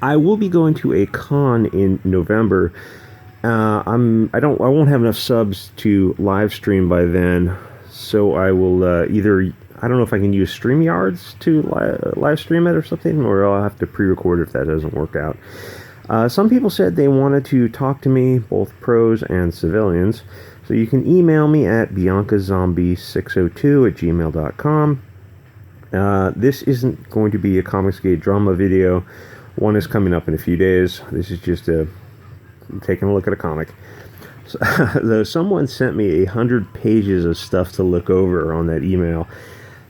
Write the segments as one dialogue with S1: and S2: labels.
S1: I will be going to a con in November. I won't have enough subs to live stream by then, so I will either, I don't know if I can use StreamYards to live stream it or something, or I'll have to pre-record if that doesn't work out. Some people said they wanted to talk to me, both pros and civilians, so you can email me at biancazombie602@gmail.com. This isn't going to be a Comicsgate drama video. One is coming up in a few days. This is just taking a look at a comic. So, though someone sent me 100 pages of stuff to look over on that email,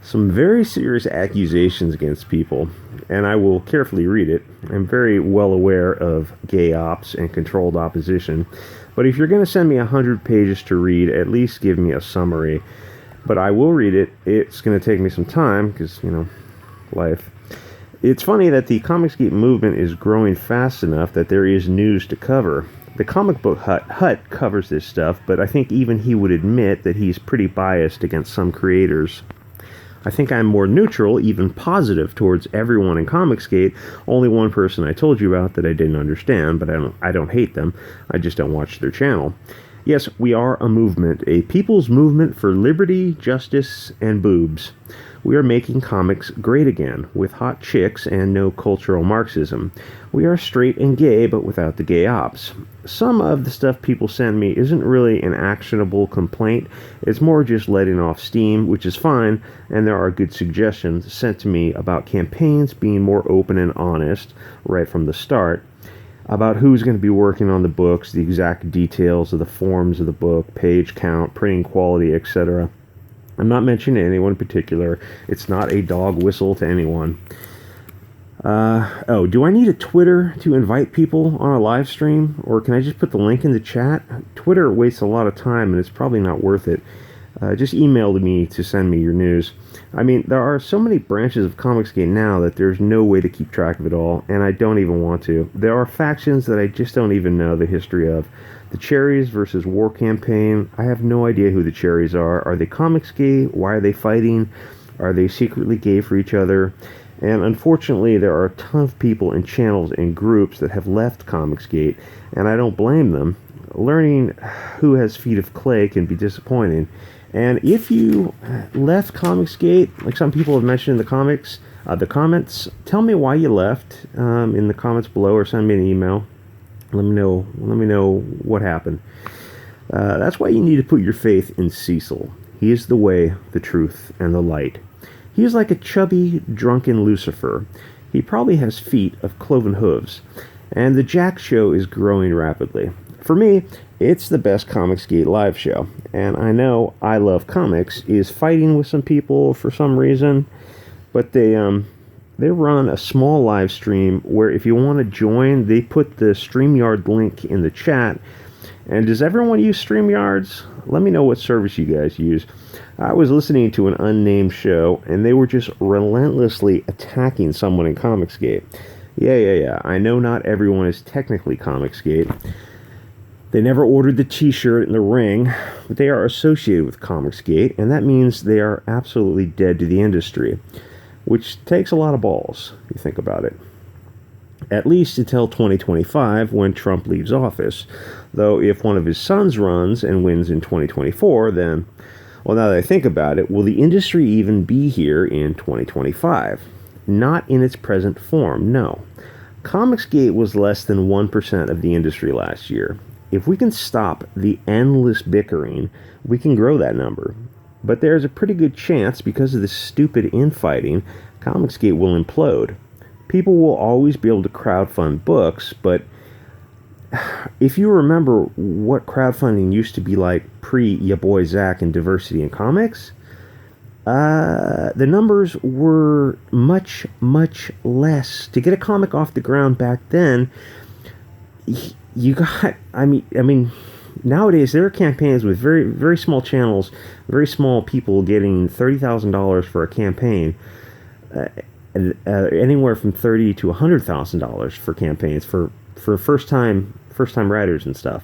S1: some very serious accusations against people, and I will carefully read it. I'm very well aware of gay ops and controlled opposition, but if you're going to send me 100 pages to read, at least give me a summary. But I will read it. It's going to take me some time because, life. It's funny that the Comicsgate movement is growing fast enough that there is news to cover. The Comic Book Hut covers this stuff, but I think even he would admit that he's pretty biased against some creators. I think I'm more neutral, even positive, towards everyone in Comicsgate. Only one person I told you about that I didn't understand, but I don't hate them. I just don't watch their channel. Yes, we are a movement, a people's movement for liberty, justice, and boobs. We are making comics great again, with hot chicks and no cultural Marxism. We are straight and gay, but without the gay ops. Some of the stuff people send me isn't really an actionable complaint. It's more just letting off steam, which is fine, and there are good suggestions sent to me about campaigns being more open and honest right from the start, about who's going to be working on the books, the exact details of the forms of the book, page count, printing quality, etc. I'm not mentioning anyone in particular. It's not a dog whistle to anyone. Do I need a Twitter to invite people on a live stream? Or can I just put the link in the chat? Twitter wastes a lot of time and it's probably not worth it. Just email me to send me your news. I mean, there are so many branches of Comicsgate now that there's no way to keep track of it all, and I don't even want to. There are factions that I just don't even know the history of. The Cherries versus War Campaign, I have no idea who the Cherries are. Are they Comicsgate? Why are they fighting? Are they secretly gay for each other? And unfortunately, there are a ton of people and channels and groups that have left Comicsgate, and I don't blame them. Learning who has feet of clay can be disappointing. And if you left Comicsgate, like some people have mentioned in the comments, tell me why you left in the comments below, or send me an email. Let me know what happened. That's why you need to put your faith in Cecil. He is the way, the truth, and the light. He is like a chubby, drunken Lucifer. He probably has feet of cloven hooves. And the Jack Show is growing rapidly. For me, it's the best Comicsgate live show. And I know I Love Comics is fighting with some people for some reason, but they run a small live stream where if you want to join, they put the StreamYard link in the chat. And does everyone use StreamYards? Let me know what service you guys use. I was listening to an unnamed show, and they were just relentlessly attacking someone in Comicsgate. Yeah. I know not everyone is technically Comicsgate. They never ordered the t-shirt and the ring, but they are associated with Comicsgate, and that means they are absolutely dead to the industry, which takes a lot of balls, if you think about it. At least until 2025, when Trump leaves office. Though if one of his sons runs and wins in 2024, then, well, now that I think about it, will the industry even be here in 2025? Not in its present form, no. Comicsgate was less than 1% of the industry last year. If we can stop the endless bickering, we can grow that number. But there's a pretty good chance, because of this stupid infighting, Comicsgate will implode. People will always be able to crowdfund books, but if you remember what crowdfunding used to be like pre-Ya Boy Zach and Diversity in Comics, the numbers were much, much less. To get a comic off the ground back then, you got, I mean, nowadays there are campaigns with very, very small channels, very small people getting $30,000 for a campaign, anywhere from $30,000 to $100,000 for campaigns for first time writers and stuff.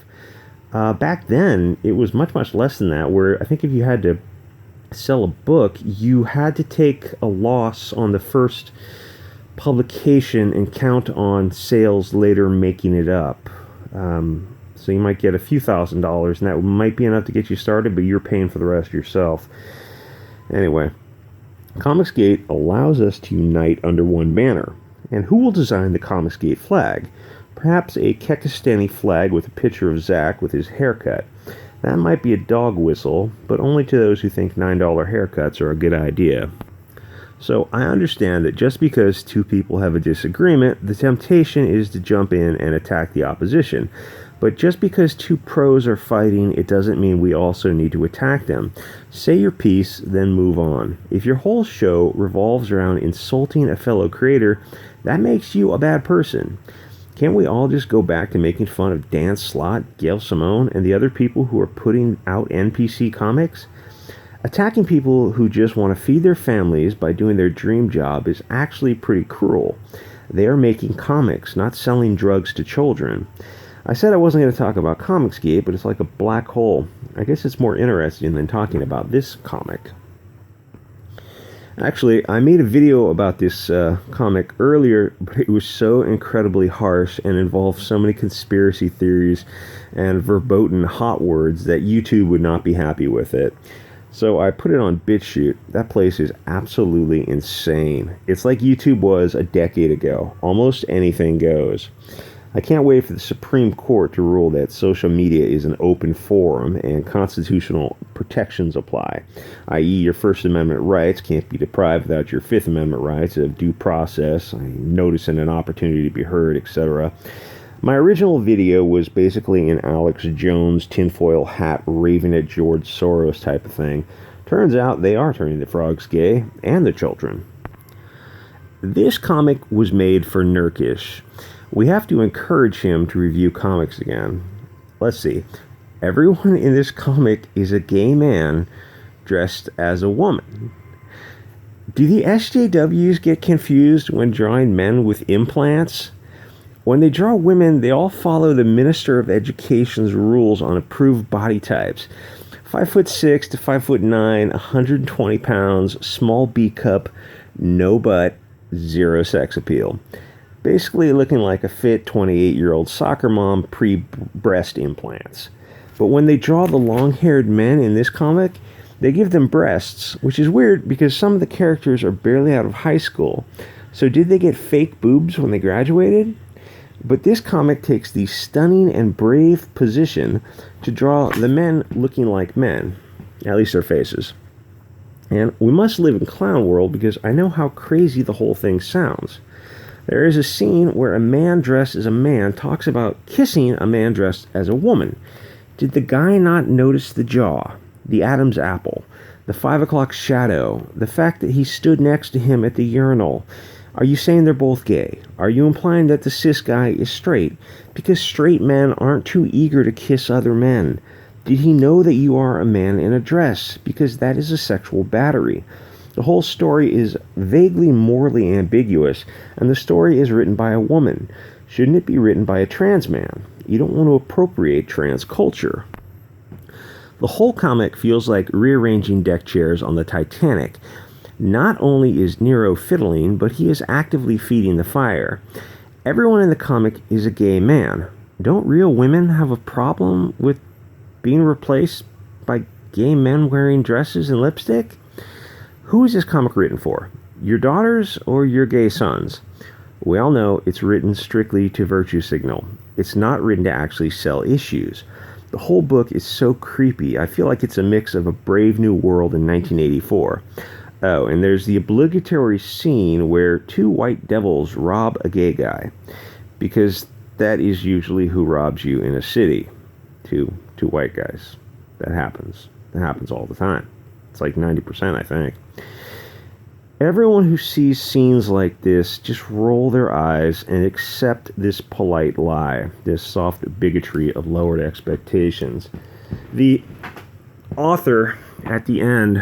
S1: Back then, it was much, much less than that. Where I think if you had to sell a book, you had to take a loss on the first publication and count on sales later making it up. So you might get a few $1,000s, and that might be enough to get you started, but you're paying for the rest yourself. Anyway, comicsgate allows us to unite under one banner. And who will design the comicsgate flag? Perhaps a Kekistani flag with a picture of Zach with his haircut. That might be a dog whistle, but only to those who think $9 haircuts are a good idea. So I understand that just because two people have a disagreement, the temptation is to jump in and attack the opposition. But just because two pros are fighting, it doesn't mean we also need to attack them. Say your piece, then move on. If your whole show revolves around insulting a fellow creator, that makes you a bad person. Can't we all just go back to making fun of Dan Slott, Gail Simone, and the other people who are putting out NPC comics? Attacking people who just want to feed their families by doing their dream job is actually pretty cruel. They are making comics, not selling drugs to children. I said I wasn't going to talk about Comicsgate, but it's like a black hole. I guess it's more interesting than talking about this comic. Actually, I made a video about this comic earlier, but it was so incredibly harsh and involved so many conspiracy theories and verboten hot words that YouTube would not be happy with it. So I put it on BitChute. That place is absolutely insane. It's like YouTube was a decade ago. Almost anything goes. I can't wait for the Supreme Court to rule that social media is an open forum and constitutional protections apply, i.e. your First Amendment rights can't be deprived without your Fifth Amendment rights of due process, notice and an opportunity to be heard, etc. My original video was basically an Alex Jones tinfoil hat raving at George Soros type of thing. Turns out they are turning the frogs gay, and the children. This comic was made for Nerkish. We have to encourage him to review comics again. Let's see. Everyone in this comic is a gay man dressed as a woman. Do the SJWs get confused when drawing men with implants? When they draw women, they all follow the Minister of Education's rules on approved body types. 5'6" to 5'9", 120 pounds, small B cup, no butt, zero sex appeal. Basically looking like a fit 28-year-old soccer mom pre-breast implants. But when they draw the long-haired men in this comic, they give them breasts, which is weird because some of the characters are barely out of high school. So did they get fake boobs when they graduated? But this comic takes the stunning and brave position to draw the men looking like men, at least their faces. And we must live in clown world because I know how crazy the whole thing sounds. There is a scene where a man dressed as a man talks about kissing a man dressed as a woman. Did the guy not notice the jaw, the Adam's apple, the 5 o'clock shadow, the fact that he stood next to him at the urinal? Are you saying they're both gay? Are you implying that the cis guy is straight? Because straight men aren't too eager to kiss other men. Did he know that you are a man in a dress? Because that is a sexual battery. The whole story is vaguely morally ambiguous, and the story is written by a woman. Shouldn't it be written by a trans man? You don't want to appropriate trans culture. The whole comic feels like rearranging deck chairs on the Titanic. Not only is Nero fiddling, but he is actively feeding the fire. Everyone in the comic is a gay man. Don't real women have a problem with being replaced by gay men wearing dresses and lipstick? Who is this comic written for? Your daughters or your gay sons? We all know it's written strictly to virtue signal. It's not written to actually sell issues. The whole book is so creepy. I feel like it's a mix of A Brave New World in 1984. Oh, and there's the obligatory scene where two white devils rob a gay guy. Because that is usually who robs you in a city. Two white guys. That happens. That happens all the time. It's like 90%, I think. Everyone who sees scenes like this just roll their eyes and accept this polite lie, this soft bigotry of lowered expectations. The author, at the end,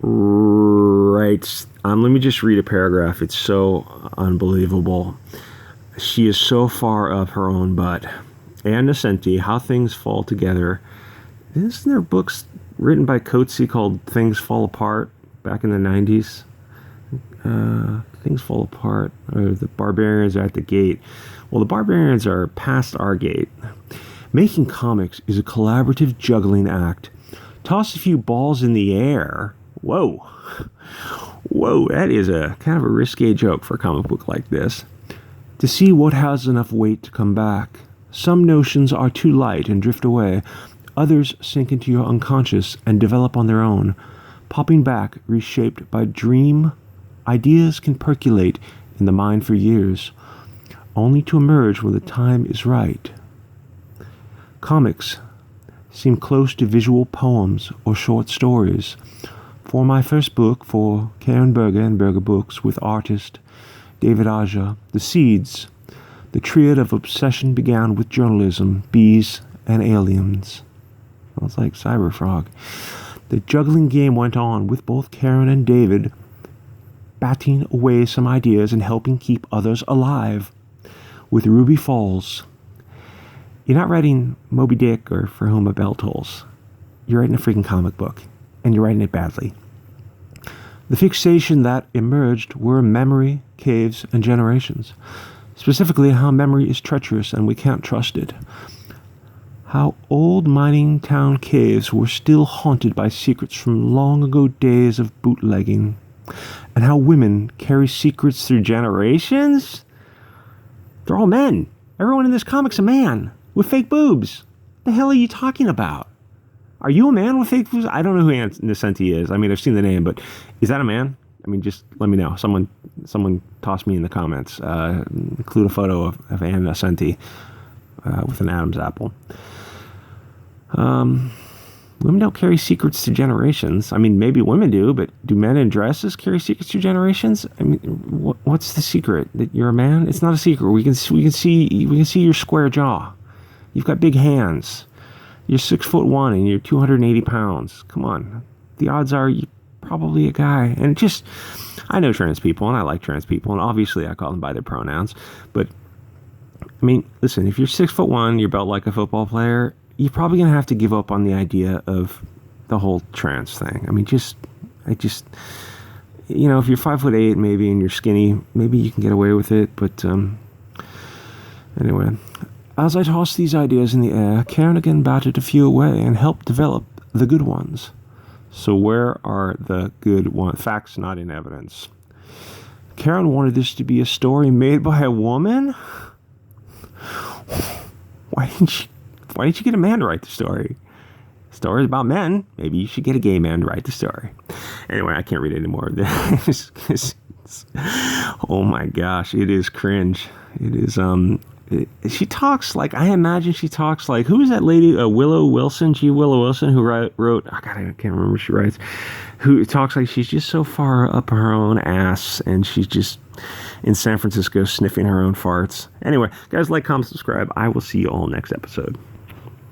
S1: writes, let me just read a paragraph. It's so unbelievable. She is so far up her own butt. Ann Nocenti, How Things Fall Together. Isn't there books written by Coetzee called Things Fall Apart back in the 90s? Can things fall apart, or the barbarians are at the gate. Well, the barbarians are past our gate. Making comics is a collaborative juggling act. Toss a few balls in the air. Whoa. Whoa, that is a kind of a risque joke for a comic book like this. To see what has enough weight to come back. Some notions are too light and drift away. Others sink into your unconscious and develop on their own. Popping back, reshaped by dream, ideas can percolate in the mind for years, only to emerge when the time is right. Comics seem close to visual poems or short stories. For my first book for Karen Berger and Berger Books with artist David Aja, The Seeds, the triad of obsession began with journalism, bees, and aliens. Sounds like Cyberfrog. The juggling game went on with both Karen and David batting away some ideas and helping keep others alive. With Ruby Falls, you're not writing Moby Dick or For Whom a Bell Tolls. You're writing a freaking comic book, and you're writing it badly. The fixation that emerged were memory, caves, and generations. Specifically, how memory is treacherous and we can't trust it. How old mining town caves were still haunted by secrets from long ago days of bootlegging. And how women carry secrets through generations? They're all men. Everyone in this comic's a man with fake boobs. The hell are you talking about? Are you a man with fake boobs? I don't know who Ann Nocenti is. I mean, I've seen the name, but is that a man? I mean, just let me know. Someone toss me in the comments. Include a photo of Ann Nocenti with an Adam's apple. Women don't carry secrets to generations. I mean, maybe women do, but do men in dresses carry secrets to generations? I mean, what's the secret? That you're a man? It's not a secret. We can see your square jaw. You've got big hands. You're 6'1" and you're 280 pounds. Come on. The odds are you're probably a guy. And just, I know trans people and I like trans people, and obviously I call them by their pronouns. But I mean, listen, if you're 6'1", you're built like a football player, you're probably going to have to give up on the idea of the whole trans thing. I mean, if you're 5'8", maybe, and you're skinny, maybe you can get away with it. But anyway, as I tossed these ideas in the air, Karen again batted a few away and helped develop the good ones. So where are the good ones? Facts not in evidence. Karen wanted this to be a story made by a woman? Why didn't you get a man to write the story? Stories about men. Maybe you should get a gay man to write the story. Anyway, I can't read any more of this. Oh my gosh, it is cringe. It is, she talks like, I imagine she talks like, who is that lady? Willow Wilson, Willow Wilson, who wrote, oh God, I can't remember what she writes, who talks like she's just so far up her own ass and she's just in San Francisco sniffing her own farts. Anyway, guys, like, comment, subscribe. I will see you all next episode.